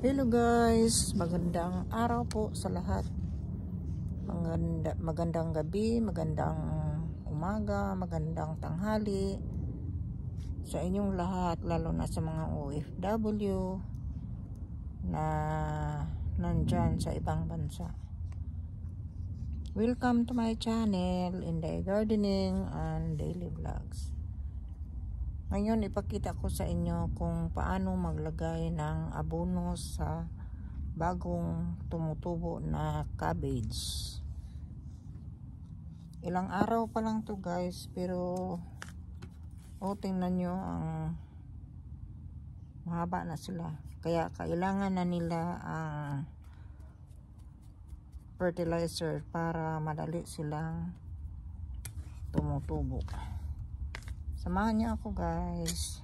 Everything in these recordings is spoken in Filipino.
Hello guys, magandang araw po sa lahat. Magandang gabi, magandang umaga, magandang tanghali sa inyong lahat, lalo na sa mga OFW na nandyan sa ibang bansa. Welcome to my channel, Inday Gardening and Daily Vlogs. Ngayon ipakita ko sa inyo kung paano maglagay ng abono sa bagong tumutubo na cabbage. Ilang araw pa lang to guys, pero tingnan nyo, ang mahaba na sila. Kaya kailangan na nila ang fertilizer para madali silang tumutubo. Samahan niyo ako guys.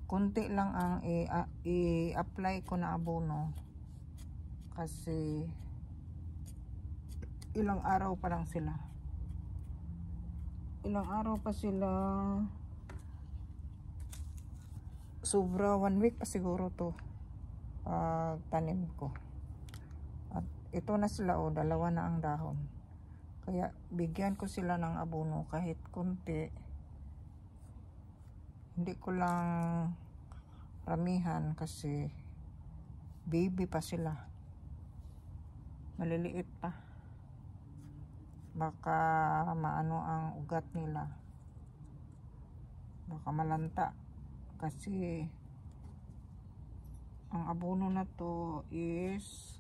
Kunti lang ang i-apply ko na abono kasi ilang araw pa lang sila. Ilang araw pa sila. Sobra 1 week pa siguro to tanim ko. At ito na sila, dalawa na ang dahon. Kaya bigyan ko sila ng abono kahit kunti. Hindi ko lang ramihan kasi baby pa sila. Maliliit pa. Baka maano ang ugat nila. Baka malanta. Kasi ang abono na to is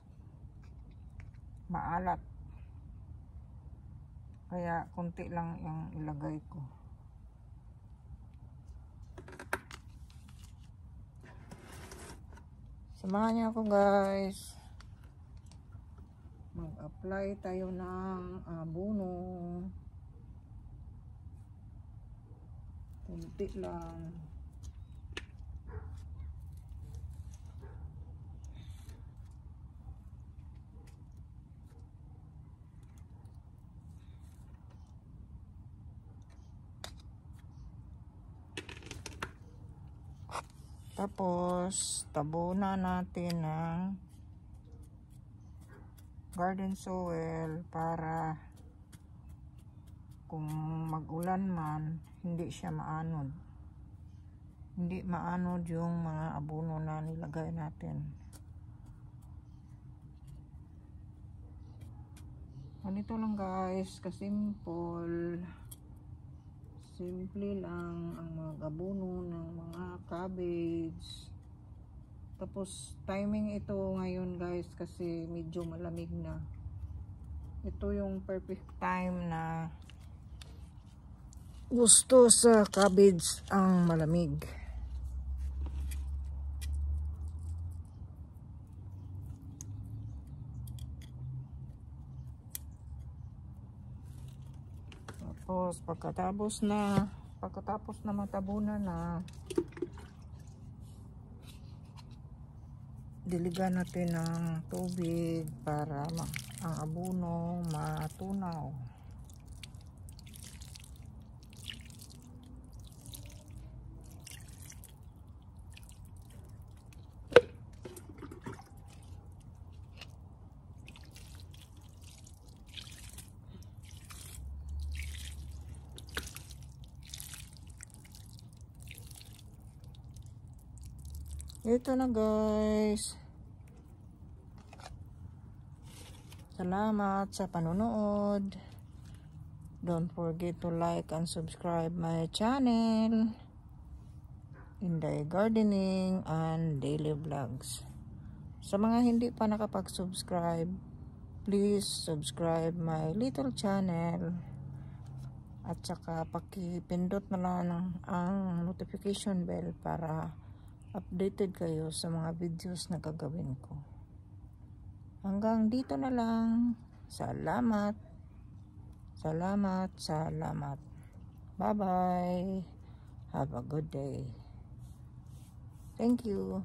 maalat. Kaya konti lang yung ilagay ko. Samahan niyo ako guys. Mag-apply tayo ng abono. Konti lang. Tapos, tabunan natin ng garden soil para kung mag-ulan man, hindi siya maanod. Hindi maanod yung mga abono na nilagay natin. Ganito lang guys, kasimple. Simple lang ang mga abono ng mga cabbage. Tapos timing ito ngayon guys kasi medyo malamig na. Ito yung perfect time na gusto sa cabbage ang malamig. Tapos pagkatapos na matabunan na, diligan natin ng tubig para ang abono matunaw. Ito na guys. Salamat sa panonood. Don't forget to like and subscribe my channel, Inday Gardening and Daily Vlogs. Sa mga hindi pa nakapag-subscribe, please subscribe my little channel. At saka pakipindot na lang ang notification bell para updated kayo sa mga videos na gagawin ko. Hanggang dito na lang. Salamat. Salamat. Salamat. Bye-bye. Have a good day. Thank you.